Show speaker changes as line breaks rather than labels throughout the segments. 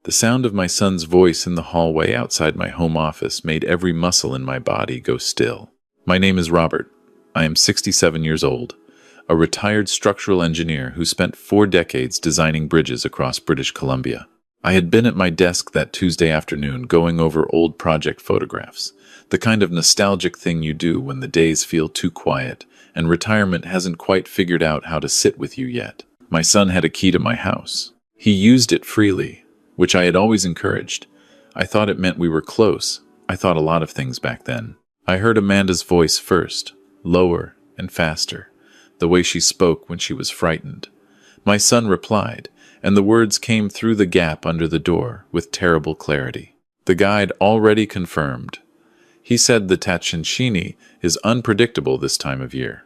The sound of my son's voice in the hallway outside my home office made every muscle in my body go still. My name is Robert. I am 67 years old, a retired structural engineer who spent 4 decades designing bridges across British Columbia. I had been at my desk that Tuesday afternoon going over old project photographs, the kind of nostalgic thing you do when the days feel too quiet and retirement hasn't quite figured out how to sit with you yet. My son had a key to my house. He used it freely, which I had always encouraged. I thought it meant we were close. I thought a lot of things back then. I heard Amanda's voice first, lower and faster, the way she spoke when she was frightened. My son replied, and the words came through the gap under the door with terrible clarity. The guide already confirmed. He said the Tatshenshini is unpredictable this time of year.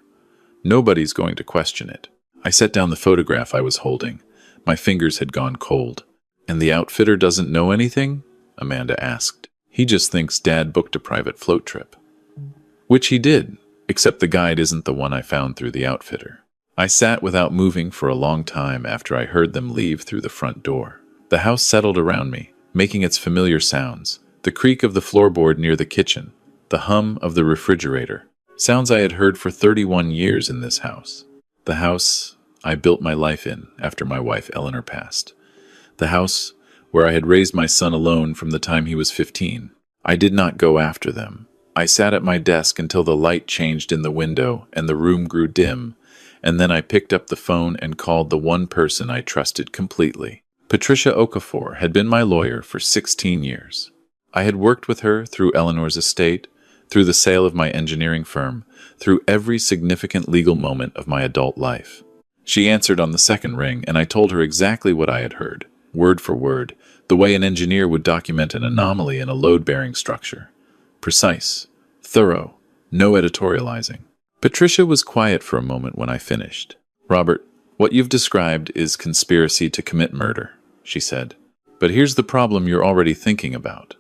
Nobody's going to question it. I set down the photograph I was holding. My fingers had gone cold. And the outfitter doesn't know anything? Amanda asked. He just thinks Dad booked a private float trip. Which he did, except the guide isn't the one I found through the outfitter. I sat without moving for a long time after I heard them leave through the front door. The house settled around me, making its familiar sounds. The creak of the floorboard near the kitchen, the hum of the refrigerator. Sounds I had heard for 31 years in this house. The house I built my life in after my wife Eleanor passed. The house where I had raised my son alone from the time he was 15. I did not go after them. I sat at my desk until the light changed in the window and the room grew dim, and then I picked up the phone and called the one person I trusted completely. Patricia Okafor had been my lawyer for 16 years. I had worked with her through Eleanor's estate, through the sale of my engineering firm, through every significant legal moment of my adult life. She answered on the second ring, and I told her exactly what I had heard, word for word, the way an engineer would document an anomaly in a load-bearing structure. Precise, thorough, no editorializing. Patricia was quiet for a moment when I finished. "Robert, what you've described is conspiracy to commit murder," she said. "But here's the problem you're already thinking about.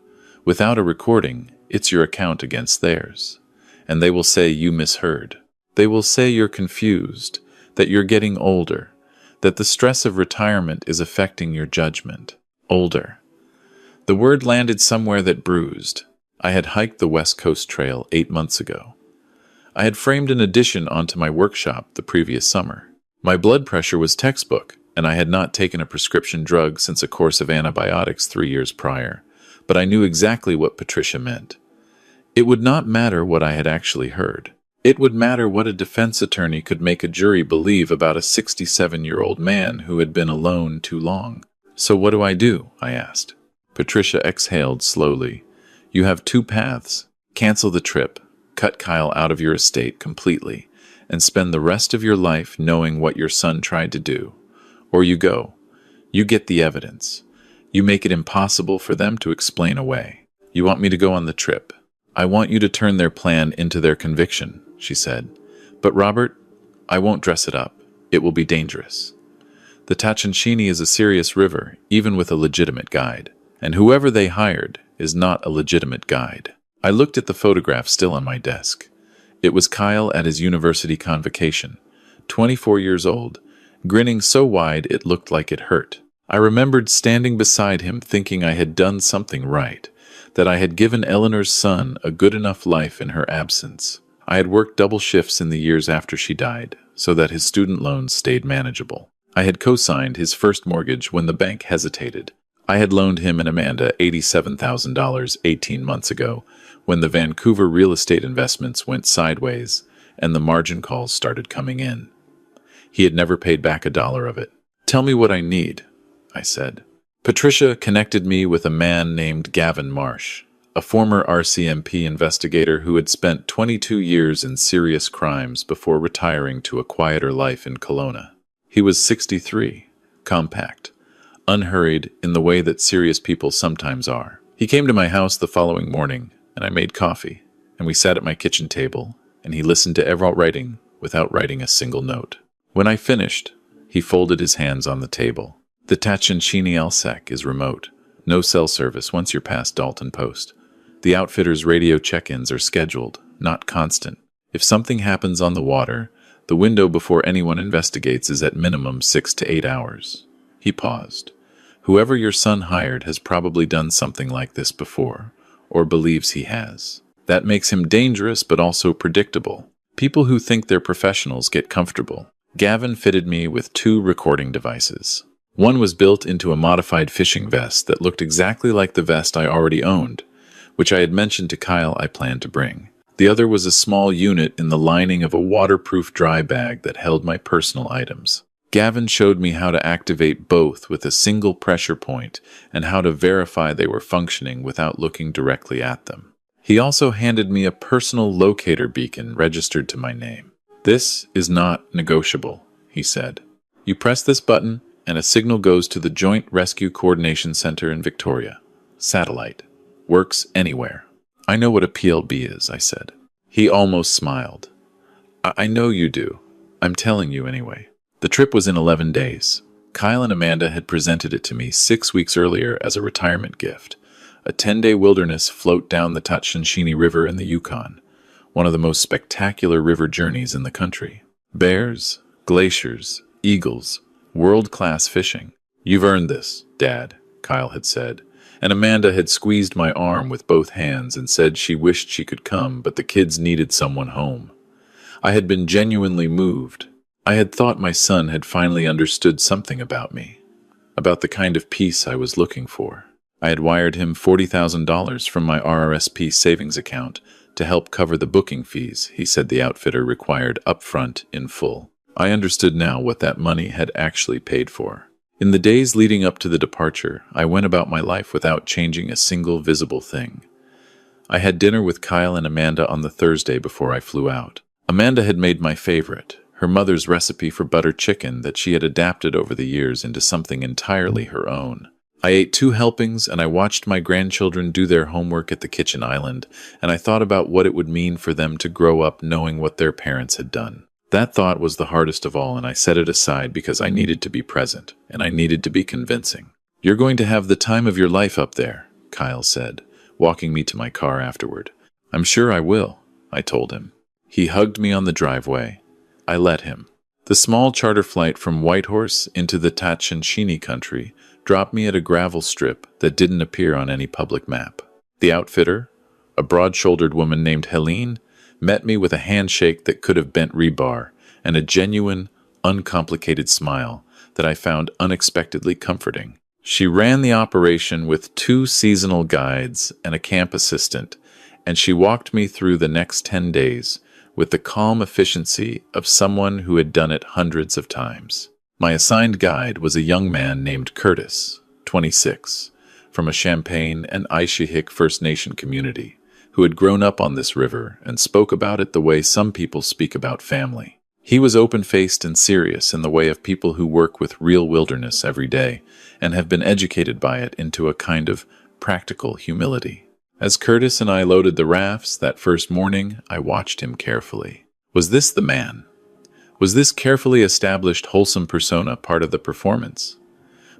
Without a recording, it's your account against theirs. And they will say you misheard. They will say you're confused, that you're getting older, that the stress of retirement is affecting your judgment. Older." The word landed somewhere that bruised. I had hiked the West Coast Trail 8 months ago. I had framed an addition onto my workshop the previous summer. My blood pressure was textbook, and I had not taken a prescription drug since a course of antibiotics 3 years prior. But I knew exactly what Patricia meant. It would not matter what I had actually heard. It would matter what a defense attorney could make a jury believe about a 67-year-old man who had been alone too long. "So what do?" I asked. Patricia exhaled slowly. "You have 2 paths. Cancel the trip, cut Kyle out of your estate completely, and spend the rest of your life knowing what your son tried to do. Or you go. You get the evidence. You make it impossible for them to explain away. You want me to go on the trip. I want you to turn their plan into their conviction," she said. "But Robert, I won't dress it up. It will be dangerous. The Tatshenshini is a serious river, even with a legitimate guide. And whoever they hired is not a legitimate guide." I looked at the photograph still on my desk. It was Kyle at his university convocation, 24 years old, grinning so wide it looked like it hurt. I remembered standing beside him thinking I had done something right, that I had given Eleanor's son a good enough life in her absence. I had worked double shifts in the years after she died, so that his student loans stayed manageable. I had co-signed his first mortgage when the bank hesitated. I had loaned him and Amanda $87,000 18 months ago, when the Vancouver real estate investments went sideways and the margin calls started coming in. He had never paid back a dollar of it. "Tell me what I need," I said. Patricia connected me with a man named Gavin Marsh, a former RCMP investigator who had spent 22 years in serious crimes before retiring to a quieter life in Kelowna. He was 63, compact, unhurried in the way that serious people sometimes are. He came to my house the following morning, and I made coffee, and we sat at my kitchen table, and he listened to every writing without writing a single note. When I finished, he folded his hands on the table. "The Tatshenshini LSEC is remote. No cell service once you're past Dalton Post. The outfitter's radio check-ins are scheduled, not constant. If something happens on the water, the window before anyone investigates is at minimum 6 to 8 hours." He paused. Whoever your son hired has probably done something like this before, or believes he has. That makes him dangerous but also predictable. People who think they're professionals get comfortable. Gavin fitted me with 2 recording devices. One was built into a modified fishing vest that looked exactly like the vest I already owned, which I had mentioned to Kyle I planned to bring. The other was a small unit in the lining of a waterproof dry bag that held my personal items. Gavin showed me how to activate both with a single pressure point and how to verify they were functioning without looking directly at them. He also handed me a personal locator beacon registered to my name. "This is not negotiable," he said. "You press this button and a signal goes to the Joint Rescue Coordination Center in Victoria. Satellite. Works anywhere." "I know what a PLB is," I said. He almost smiled. I know you do. I'm telling you anyway." The trip was in 11 days. Kyle and Amanda had presented it to me 6 weeks earlier as a retirement gift. A 10-day wilderness float down the Tatshenshini River in the Yukon, one of the most spectacular river journeys in the country. Bears, glaciers, eagles, world-class fishing. "You've earned this, Dad," Kyle had said, and Amanda had squeezed my arm with both hands and said she wished she could come, but the kids needed someone home. I had been genuinely moved. I had thought my son had finally understood something about me, about the kind of peace I was looking for. I had wired him $40,000 from my RRSP savings account to help cover the booking fees he said the outfitter required upfront in full. I understood now what that money had actually paid for. In the days leading up to the departure, I went about my life without changing a single visible thing. I had dinner with Kyle and Amanda on the Thursday before I flew out. Amanda had made my favorite, her mother's recipe for butter chicken that she had adapted over the years into something entirely her own. I ate 2 helpings, and I watched my grandchildren do their homework at the kitchen island, and I thought about what it would mean for them to grow up knowing what their parents had done. That thought was the hardest of all, and I set it aside because I needed to be present, and I needed to be convincing. "You're going to have the time of your life up there," Kyle said, walking me to my car afterward. "I'm sure I will," I told him. He hugged me on the driveway. I let him. The small charter flight from Whitehorse into the Tatshenshini country dropped me at a gravel strip that didn't appear on any public map. The outfitter, a broad-shouldered woman named Helene, met me with a handshake that could have bent rebar and a genuine, uncomplicated smile that I found unexpectedly comforting. She ran the operation with 2 seasonal guides and a camp assistant, and she walked me through the next 10 days with the calm efficiency of someone who had done it hundreds of times. My assigned guide was a young man named Curtis, 26, from a Champagne and Aishihik First Nation community, who had grown up on this river and spoke about it the way some people speak about family. He was open-faced and serious in the way of people who work with real wilderness every day and have been educated by it into a kind of practical humility. As Curtis and I loaded the rafts that first morning, I watched him carefully. Was this the man? Was this carefully established wholesome persona part of the performance?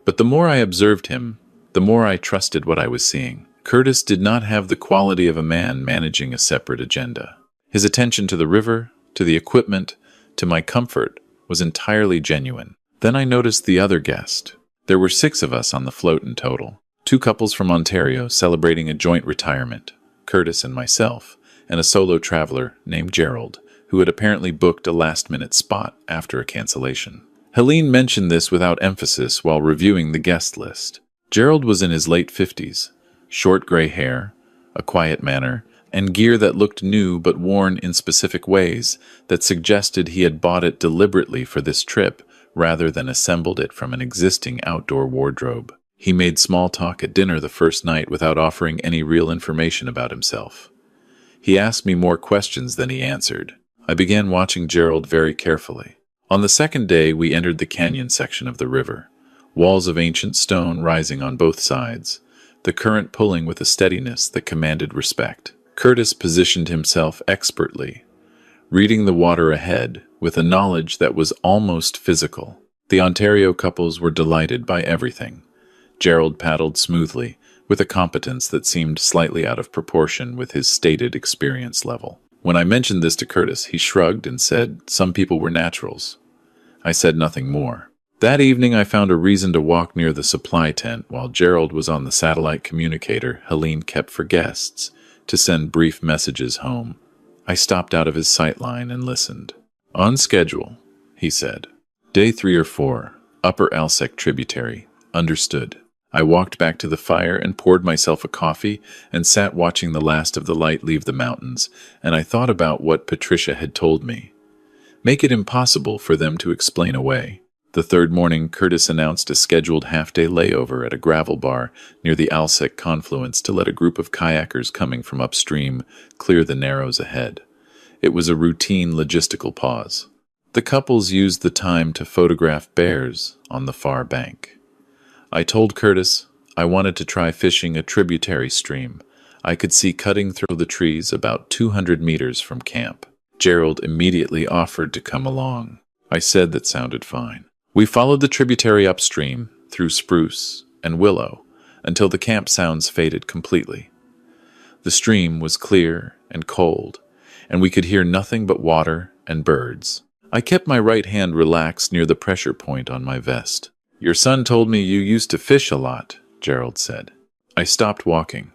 But the more I observed him, the more I trusted what I was seeing. Curtis did not have the quality of a man managing a separate agenda. His attention to the river, to the equipment, to my comfort was entirely genuine. Then I noticed the other guest. There were 6 of us on the float in total. 2 couples from Ontario celebrating a joint retirement, Curtis and myself, and a solo traveler named Gerald, who had apparently booked a last-minute spot after a cancellation. Helene mentioned this without emphasis while reviewing the guest list. Gerald was in his late 50s, short gray hair, a quiet manner, and gear that looked new but worn in specific ways that suggested he had bought it deliberately for this trip rather than assembled it from an existing outdoor wardrobe. He made small talk at dinner the first night without offering any real information about himself. He asked me more questions than he answered. I began watching Gerald very carefully. On the second day, we entered the canyon section of the river, walls of ancient stone rising on both sides, the current pulling with a steadiness that commanded respect. Curtis positioned himself expertly, reading the water ahead with a knowledge that was almost physical. The Ontario couples were delighted by everything. Gerald paddled smoothly, with a competence that seemed slightly out of proportion with his stated experience level. When I mentioned this to Curtis, he shrugged and said some people were naturals. I said nothing more. That evening, I found a reason to walk near the supply tent while Gerald was on the satellite communicator Helene kept for guests to send brief messages home. I stopped out of his sightline and listened. On schedule, he said. Day 3 or 4, Upper Alsek tributary. Understood. I walked back to the fire and poured myself a coffee and sat watching the last of the light leave the mountains, and I thought about what Patricia had told me. Make it impossible for them to explain away. The third morning, Curtis announced a scheduled half-day layover at a gravel bar near the Alsek confluence to let a group of kayakers coming from upstream clear the narrows ahead. It was a routine logistical pause. The couples used the time to photograph bears on the far bank. I told Curtis I wanted to try fishing a tributary stream I could see cutting through the trees about 200 meters from camp. Gerald immediately offered to come along. I said that sounded fine. We followed the tributary upstream through spruce and willow until the camp sounds faded completely. The stream was clear and cold, and we could hear nothing but water and birds. I kept my right hand relaxed near the pressure point on my vest. Your son told me you used to fish a lot, Gerald said. I stopped walking.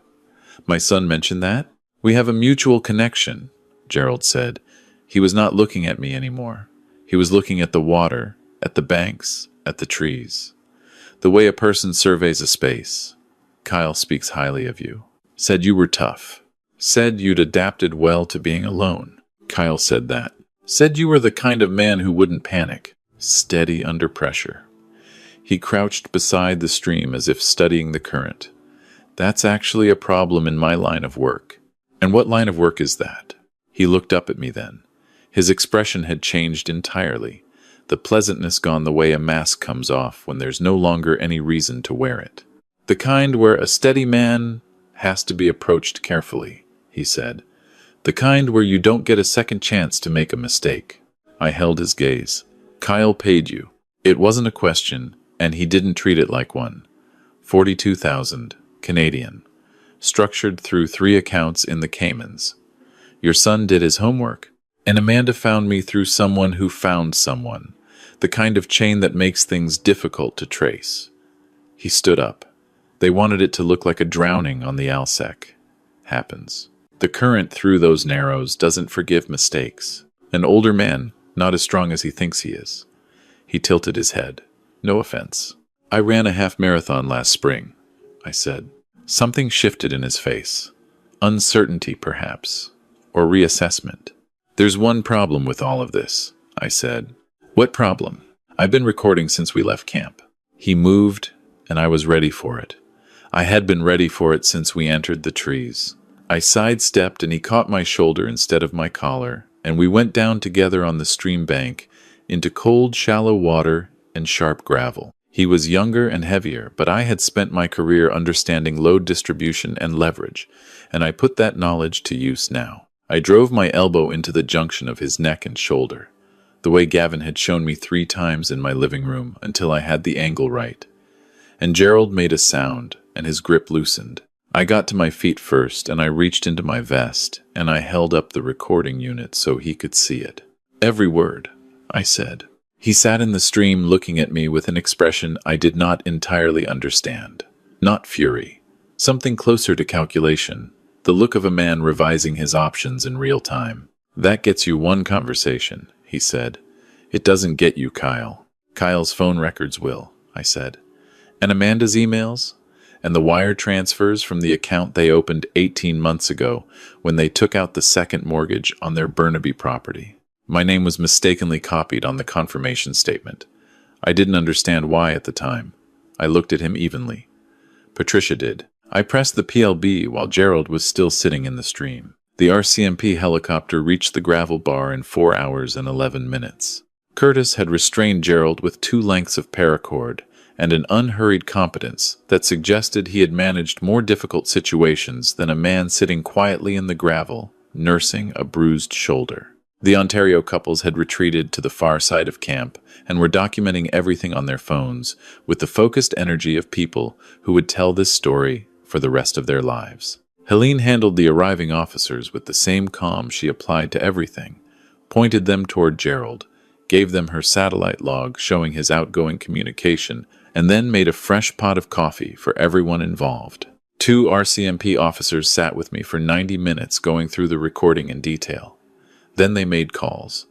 My son mentioned that? We have a mutual connection, Gerald said. He was not looking at me anymore. He was looking at the water, at the banks, at the trees. The way a person surveys a space. Kyle speaks highly of you. Said you were tough. Said you'd adapted well to being alone. Kyle said that. Said you were the kind of man who wouldn't panic. Steady under pressure. He crouched beside the stream as if studying the current. That's actually a problem in my line of work. And what line of work is that? He looked up at me then. His expression had changed entirely, the pleasantness gone the way a mask comes off when there's no longer any reason to wear it. The kind where a steady man has to be approached carefully, he said. The kind where you don't get a second chance to make a mistake. I held his gaze. Kyle paid you. It wasn't a question, and he didn't treat it like one. 42,000, Canadian. Structured through 3 accounts in the Caymans. Your son did his homework. And Amanda found me through someone who found someone, the kind of chain that makes things difficult to trace. He stood up. They wanted it to look like a drowning on the Alsek. Happens. The current through those narrows doesn't forgive mistakes. An older man, not as strong as he thinks he is. He tilted his head. No offense. I ran a half marathon last spring, I said. Something shifted in his face. Uncertainty, perhaps, or reassessment. There's one problem with all of this, I said. What problem? I've been recording since we left camp. He moved, and I was ready for it. I had been ready for it since we entered the trees. I sidestepped, and he caught my shoulder instead of my collar, and we went down together on the stream bank into cold, shallow water and sharp gravel. He was younger and heavier, but I had spent my career understanding load distribution and leverage, and I put that knowledge to use now. I drove my elbow into the junction of his neck and shoulder, the way Gavin had shown me 3 times in my living room until I had the angle right. And Gerald made a sound, and his grip loosened. I got to my feet first, and I reached into my vest, and I held up the recording unit so he could see it. Every word, I said. He sat in the stream looking at me with an expression I did not entirely understand. Not fury. Something closer to calculation. The look of a man revising his options in real time. That gets you one conversation, he said. It doesn't get you Kyle. Kyle's phone records will, I said. And Amanda's emails? And the wire transfers from the account they opened 18 months ago when they took out the second mortgage on their Burnaby property. My name was mistakenly copied on the confirmation statement. I didn't understand why at the time. I looked at him evenly. Patricia did. I pressed the PLB while Gerald was still sitting in the stream. The RCMP helicopter reached the gravel bar in 4 hours and 11 minutes. Curtis had restrained Gerald with 2 lengths of paracord and an unhurried competence that suggested he had managed more difficult situations than a man sitting quietly in the gravel, nursing a bruised shoulder. The Ontario couples had retreated to the far side of camp and were documenting everything on their phones with the focused energy of people who would tell this story for the rest of their lives. Helene handled the arriving officers with the same calm she applied to everything, pointed them toward Gerald, gave them her satellite log showing his outgoing communication, and then made a fresh pot of coffee for everyone involved. 2 RCMP officers sat with me for 90 minutes going through the recording in detail. Then they made calls.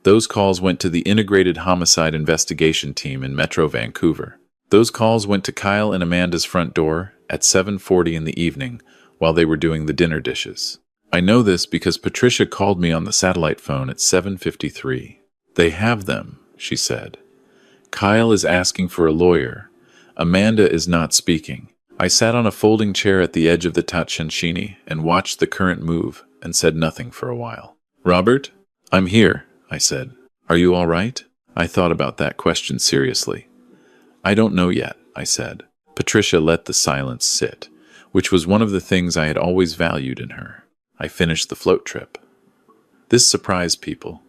Those calls went to the Integrated Homicide Investigation Team in Metro Vancouver. Those calls went to Kyle and Amanda's front door at 7:40 in the evening while they were doing the dinner dishes. I know this because Patricia called me on the satellite phone at 7:53. "They have them," she said. "Kyle is asking for a lawyer. Amanda is not speaking." I sat on a folding chair at the edge of the Tatshenshini and watched the current move and said nothing for a while. "Robert, I'm here," I said. "Are you all right?" I thought about that question seriously. "I don't know yet," I said. Patricia let the silence sit, which was one of the things I had always valued in her. I finished the float trip. This surprised people,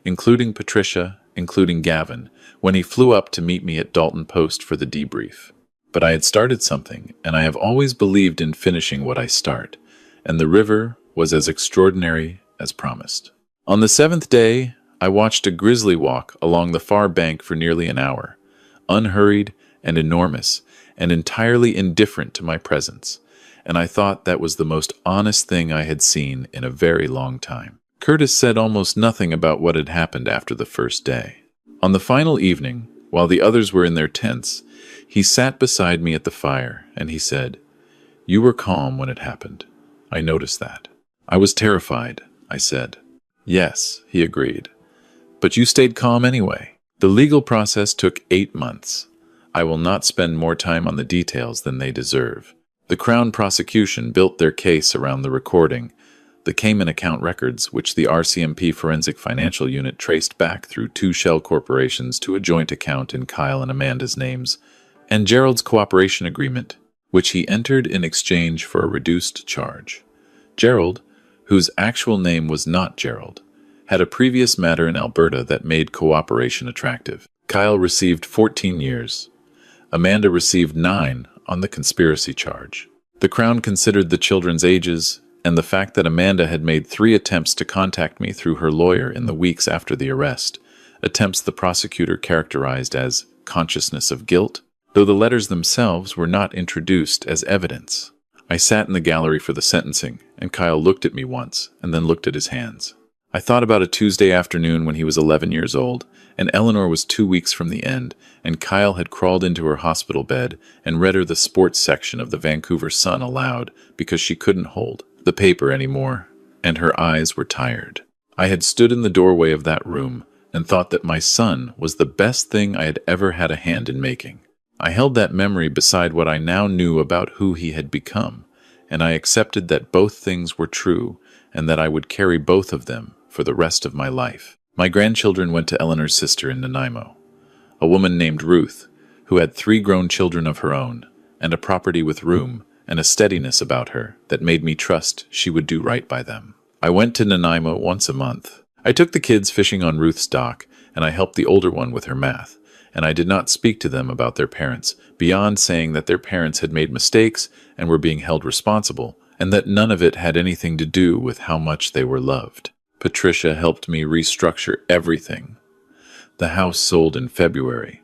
including Patricia, including Gavin, when he flew up to meet me at Dalton Post for the debrief. But I had started something, and I have always believed in finishing what I start, and the river was as extraordinary as promised. On the 7th day, I watched a grizzly walk along the far bank for nearly an hour, unhurried and enormous, and entirely indifferent to my presence, and I thought that was the most honest thing I had seen in a very long time. Curtis said almost nothing about what had happened after the first day. On the final evening, while the others were in their tents, he sat beside me at the fire, and he said, "You were calm when it happened. I noticed that." "I was terrified," I said. "Yes," he agreed. "But you stayed calm anyway." The legal process took 8 months. I will not spend more time on the details than they deserve. The Crown prosecution built their case around the recording, the Cayman account records, which the RCMP Forensic Financial Unit traced back through 2 shell corporations to a joint account in Kyle and Amanda's names, and Gerald's cooperation agreement, which he entered in exchange for a reduced charge. Gerald, whose actual name was not Gerald, had a previous matter in Alberta that made cooperation attractive. Kyle received 14 years. Amanda received 9 on the conspiracy charge. The Crown considered the children's ages and the fact that Amanda had made 3 attempts to contact me through her lawyer in the weeks after the arrest, attempts the prosecutor characterized as consciousness of guilt, though the letters themselves were not introduced as evidence. I sat in the gallery for the sentencing, and Kyle looked at me once, and then looked at his hands. I thought about a Tuesday afternoon when he was 11 years old, and Eleanor was 2 weeks from the end, and Kyle had crawled into her hospital bed and read her the sports section of the Vancouver Sun aloud because she couldn't hold the paper anymore, and her eyes were tired. I had stood in the doorway of that room and thought that my son was the best thing I had ever had a hand in making. I held that memory beside what I now knew about who he had become, and I accepted that both things were true and that I would carry both of them for the rest of my life. My grandchildren went to Eleanor's sister in Nanaimo, a woman named Ruth, who had 3 grown children of her own, and a property with room and a steadiness about her that made me trust she would do right by them. I went to Nanaimo once a month. I took the kids fishing on Ruth's dock, and I helped the older one with her math, and I did not speak to them about their parents, beyond saying that their parents had made mistakes and were being held responsible, and that none of it had anything to do with how much they were loved. Patricia helped me restructure everything. The house sold in February,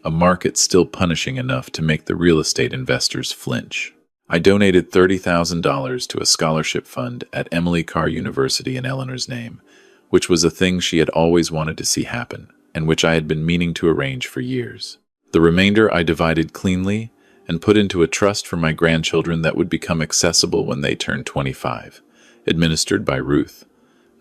a market still punishing enough to make the real estate investors flinch. I donated $30,000 to a scholarship fund at Emily Carr University in Eleanor's name, which was a thing she had always wanted to see happen, and which I had been meaning to arrange for years. The remainder I divided cleanly and put into a trust for my grandchildren that would become accessible when they turned 25, administered by Ruth.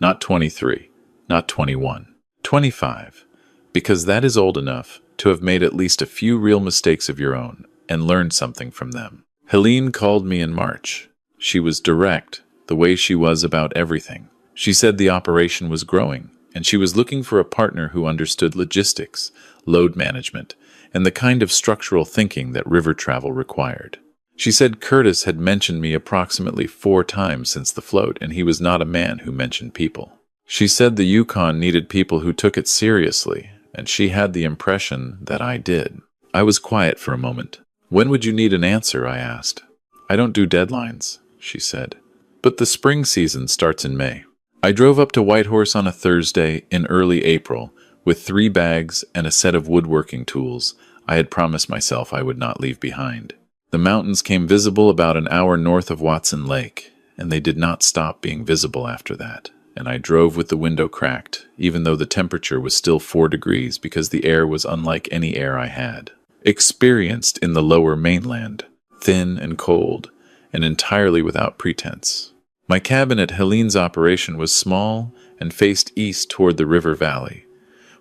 Not 23, not 21, 25, because that is old enough to have made at least a few real mistakes of your own and learned something from them. Helene called me in March. She was direct, the way she was about everything. She said the operation was growing, and she was looking for a partner who understood logistics, load management, and the kind of structural thinking that river travel required. She said Curtis had mentioned me approximately 4 times since the float, and he was not a man who mentioned people. She said the Yukon needed people who took it seriously, and she had the impression that I did. I was quiet for a moment. "When would you need an answer?" I asked. "I don't do deadlines," she said. "But the spring season starts in May." I drove up to Whitehorse on a Thursday in early April, with 3 bags and a set of woodworking tools I had promised myself I would not leave behind. The mountains came visible about an hour north of Watson Lake, and they did not stop being visible after that, and I drove with the window cracked, even though the temperature was still 4 degrees because the air was unlike any air I had experienced in the lower mainland, thin and cold, and entirely without pretense. My cabin at Helene's operation was small and faced east toward the river valley,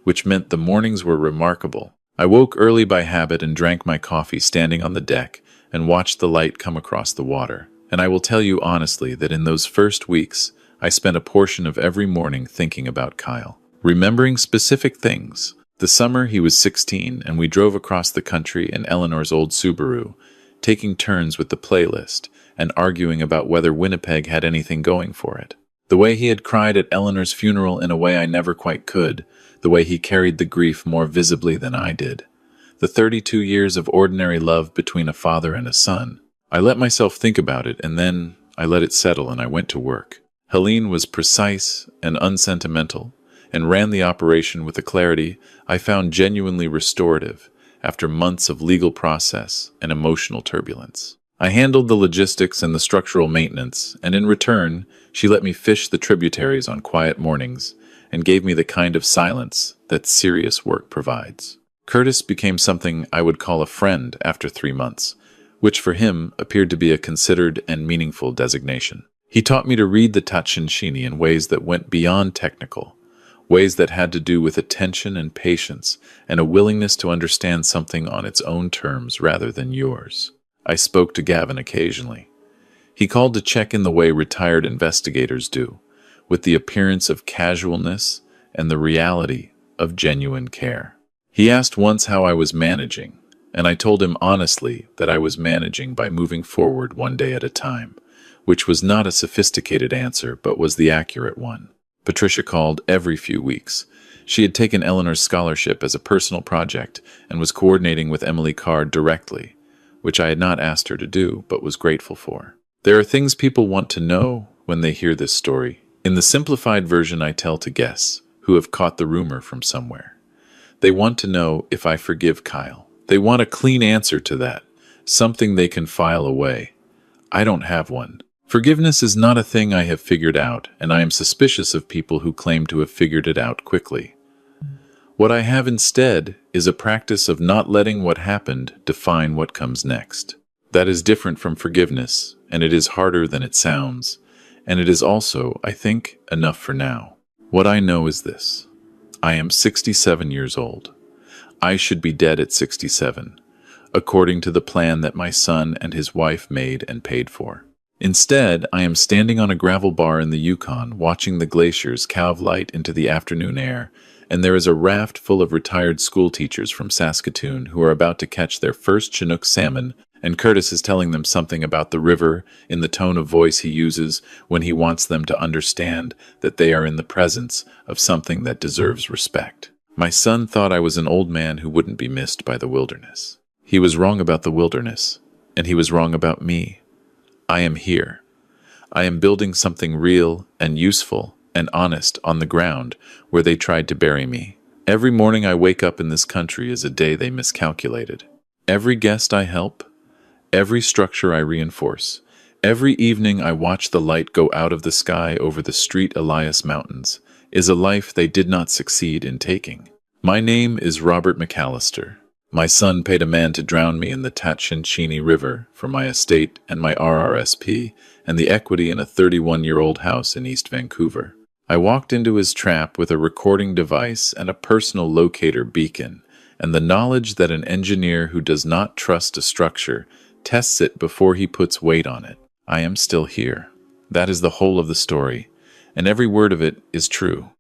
which meant the mornings were remarkable. I woke early by habit and drank my coffee standing on the deck and watched the light come across the water. And I will tell you honestly that in those first weeks, I spent a portion of every morning thinking about Kyle, remembering specific things. The summer he was 16 and we drove across the country in Eleanor's old Subaru, taking turns with the playlist and arguing about whether Winnipeg had anything going for it. The way he had cried at Eleanor's funeral in a way I never quite could, the way he carried the grief more visibly than I did. The 32 years of ordinary love between a father and a son. I let myself think about it, and then I let it settle and I went to work. Helene was precise and unsentimental, and ran the operation with a clarity I found genuinely restorative after months of legal process and emotional turbulence. I handled the logistics and the structural maintenance, and in return, she let me fish the tributaries on quiet mornings and gave me the kind of silence that serious work provides. Curtis became something I would call a friend after 3 months, which for him appeared to be a considered and meaningful designation. He taught me to read the Tatshenshini in ways that went beyond technical, ways that had to do with attention and patience and a willingness to understand something on its own terms rather than yours. I spoke to Gavin occasionally. He called to check in the way retired investigators do, with the appearance of casualness and the reality of genuine care. He asked once how I was managing, and I told him honestly that I was managing by moving forward one day at a time, which was not a sophisticated answer but was the accurate one. Patricia called every few weeks. She had taken Eleanor's scholarship as a personal project and was coordinating with Emily Carr directly, which I had not asked her to do but was grateful for. There are things people want to know when they hear this story. In the simplified version I tell to guests who have caught the rumor from somewhere. They want to know if I forgive Kyle. They want a clean answer to that, something they can file away. I don't have one. Forgiveness is not a thing I have figured out, and I am suspicious of people who claim to have figured it out quickly. What I have instead is a practice of not letting what happened define what comes next. That is different from forgiveness, and it is harder than it sounds, and it is also, I think, enough for now. What I know is this. I am 67 years old. I should be dead at 67, according to the plan that my son and his wife made and paid for. Instead, I am standing on a gravel bar in the Yukon watching the glaciers calve light into the afternoon air, and there is a raft full of retired school teachers from Saskatoon who are about to catch their first Chinook salmon, and Curtis is telling them something about the river in the tone of voice he uses when he wants them to understand that they are in the presence of something that deserves respect. My son thought I was an old man who wouldn't be missed by the wilderness. He was wrong about the wilderness, and he was wrong about me. I am here. I am building something real and useful and honest on the ground where they tried to bury me. Every morning I wake up in this country is a day they miscalculated. Every guest I help, every structure I reinforce, every evening I watch the light go out of the sky over the Street Elias Mountains is a life they did not succeed in taking. My name is Robert McAllister. My son paid a man to drown me in the Tatshenshini River for my estate and my RRSP and the equity in a 31-year-old house in East Vancouver. I walked into his trap with a recording device and a personal locator beacon, and the knowledge that an engineer who does not trust a structure tests it before he puts weight on it. I am still here. That is the whole of the story, and every word of it is true.